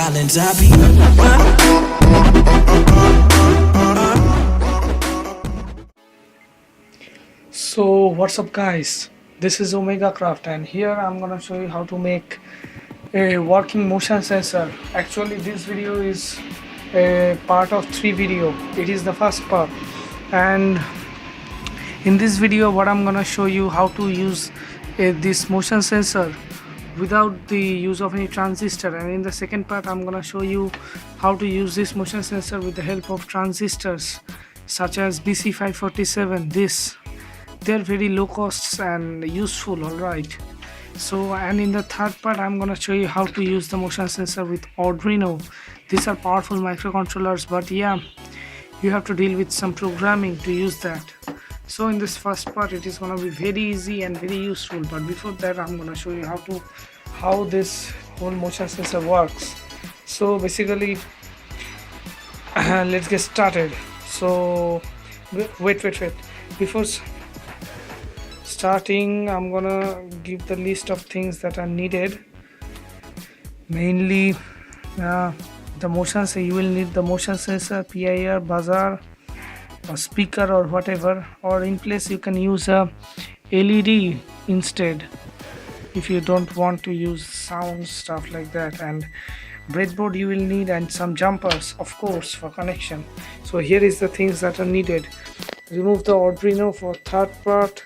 islands I be. So what's up guys, this is Omega Craft and here I'm gonna show you how to make a working motion sensor. Actually this video is a part of 3 video. It is the first part, and in this video what I'm gonna show you how to use this motion sensor without the use of any transistor, and in the second part I'm gonna show you how to use this motion sensor with the help of transistors such as BC547. They're very low costs and useful, alright. So, and in the third part I'm gonna show you how to use the motion sensor with Arduino. These are powerful microcontrollers, but yeah, you have to deal with some programming to use that. So in this first part it is gonna be very easy and very useful, but before that I'm gonna show you how this whole motion sensor works. So basically let's get started. So wait before starting I'm gonna give the list of things that are needed. Mainly the motion sensor. You will need the motion sensor, PIR, buzzer or speaker or whatever, or in place you can use a LED instead if you don't want to use sound stuff like that, and breadboard you will need, and some jumpers of course for connection. So here is the things that are needed. Remove the Arduino for third part,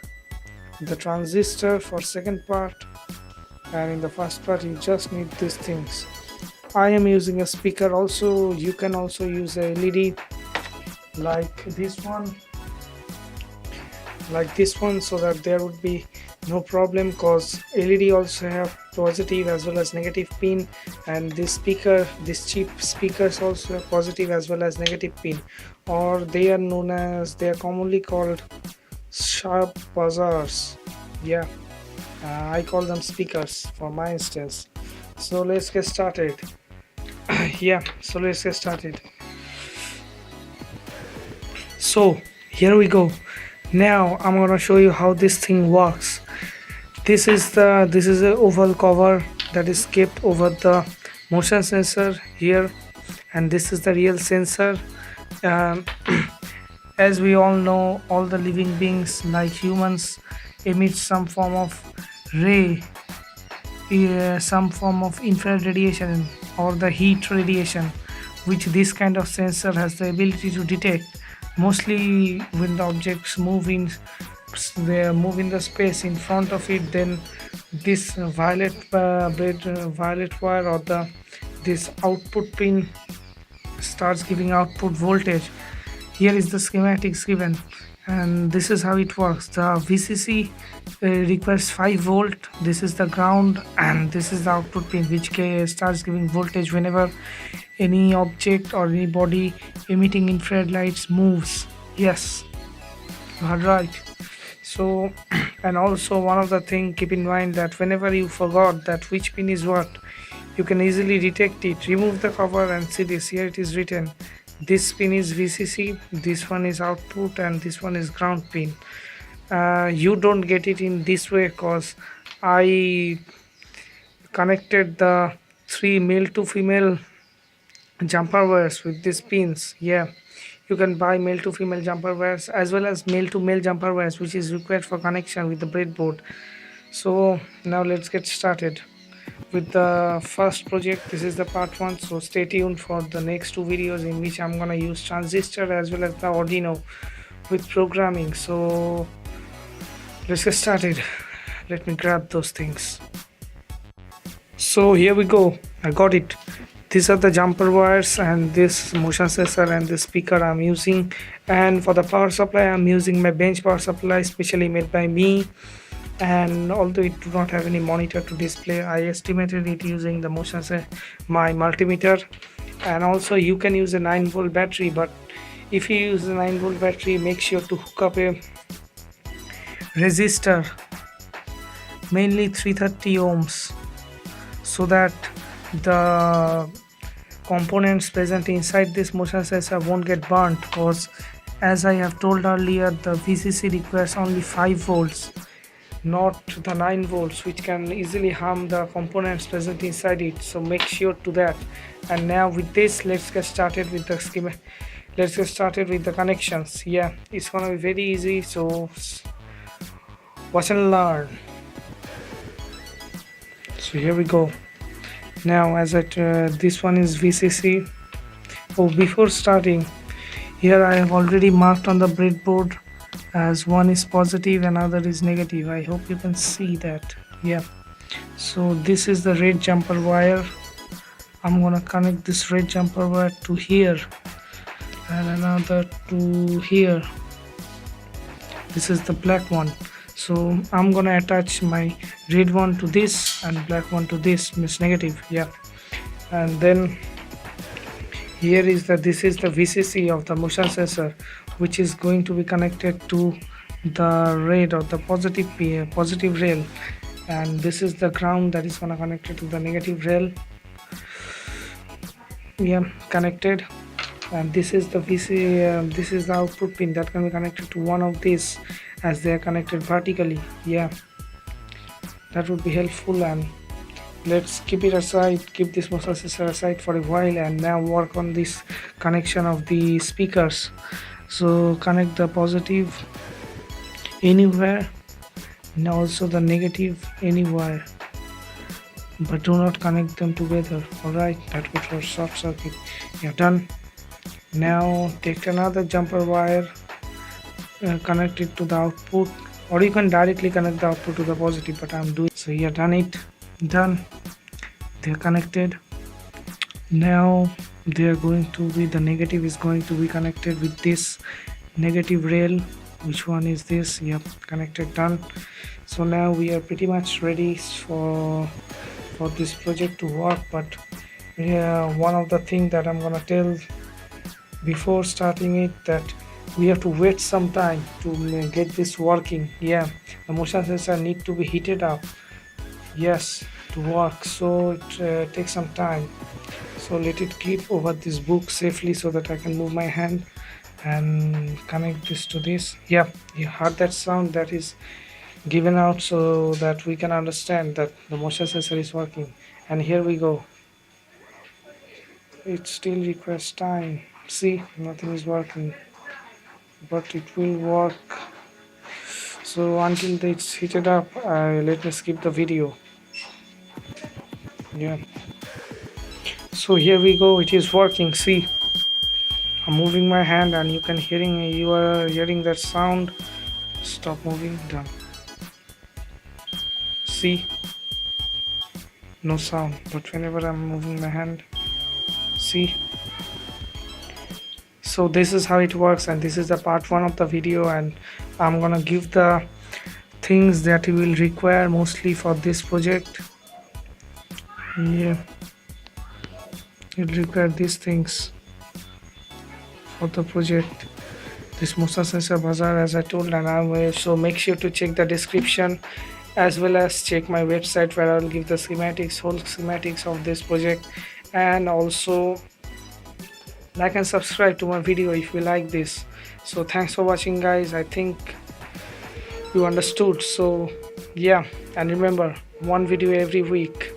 the transistor for second part, and in the first part you just need these things. I am using a speaker. Also you can also use a LED like this one, so that there would be no problem, because LED also have positive as well as negative pin, and this cheap speakers also have positive as well as negative pin, or they are commonly called sharp buzzers. Yeah, I call them speakers for my instance. So let's get started. So here we go. Now I'm gonna show you how this thing works. This is a oval cover that is kept over the motion sensor here, and this is the real sensor. As we all know, all the living beings like humans emit some form of ray, some form of infrared radiation or the heat radiation, which this kind of sensor has the ability to detect. Mostly when the objects move in the space in front of it, then this violet wire or this output pin starts giving output voltage. Here is the schematics given, and this is how it works. The VCC requires 5 volt. This is the ground, and this is the output pin which starts giving voltage whenever any object or any body emitting infrared lights moves. Yes, you are right. So and also one of the thing, keep in mind that whenever you forgot that which pin is what, you can easily detect it. Remove the cover and see this. Here it is written, this pin is VCC, this one is output, and this one is ground pin. You don't get it in this way because I connected the 3 male to female jumper wires with these pins. Yeah, you can buy male to female jumper wires as well as male to male jumper wires, which is required for connection with the breadboard. So now let's get started with the first project. This is the part 1, so stay tuned for the next 2 videos in which I'm gonna use transistor as well as the Arduino with programming. So let's get started. Let me grab those things. So here we go, I got it. These are the jumper wires and this motion sensor and the speaker I'm using, and for the power supply I'm using my bench power supply specially made by me. And although it do not have any monitor to display, I estimated it using the motion sensor, my multimeter. And also you can use a 9-volt battery, but if you use a 9-volt battery, make sure to hook up a resistor, mainly 330 ohms, so that the components present inside this motion sensor won't get burnt, because as I have told earlier, the VCC requires only 5 volts not the 9 volts, which can easily harm the components present inside it. So make sure to that. And now with this, let's get started with the schema. Let's get started with the connections. Yeah, it's gonna be very easy, so watch and learn. So here we go. Now as this one is VCC. Oh, before starting, here I have already marked on the breadboard as one is positive and other is negative. I hope you can see that. Yeah, so this is the red jumper wire. I'm gonna connect this red jumper wire to here and another to here. This is the black one, so I'm gonna attach my red one to this and black one to this, means negative. Yeah, and then here is this is the VCC of the motion sensor, which is going to be connected to the red or the positive rail, and this is the ground that is gonna connect it to the negative rail. Yeah, connected. And this is the this is the output pin that can be connected to one of these, as they are connected vertically. Yeah, that would be helpful. And let's keep it aside, keep this motion sensor aside for a while, and now work on this connection of the speakers. So connect the positive anywhere and also the negative anywhere, but do not connect them together. Alright, that would for short circuit. Yeah, done. Now take another jumper wire, connect it to the output, or you can directly connect the output to the positive, but I'm doing so. Yeah, done. They're connected. Now they're going to be, the negative is going to be connected with this negative rail. Which one is this? Yep, connected, done. So now we are pretty much ready for this project to work. But yeah, one of the things that I'm gonna tell before starting it, that we have to wait some time to get this working. Yeah, the motion sensor need to be heated up, yes, to work, so it takes some time. So let it keep over this book safely so that I can move my hand and connect this to this. Yeah, you heard that sound that is given out, so that we can understand that the motion sensor is working. And here we go. It still requires time. See, nothing is working, but it will work. So until it's heated up, let me skip the video. Yeah, so here we go, it is working. See, I'm moving my hand and you are hearing that sound. Stop moving, done. See, no sound, but whenever I'm moving my hand, see. So this is how it works, and this is the part 1 of the video, and I'm gonna give the things that you will require mostly for this project. Yeah, you'll require these things for the project. This motion sensor buzzer, as I told, and so make sure to check the description as well as check my website, where I'll give the whole schematics of this project. And also like and subscribe to my video if you like this. So thanks for watching, guys. I think you understood. So yeah, and remember, one video every week.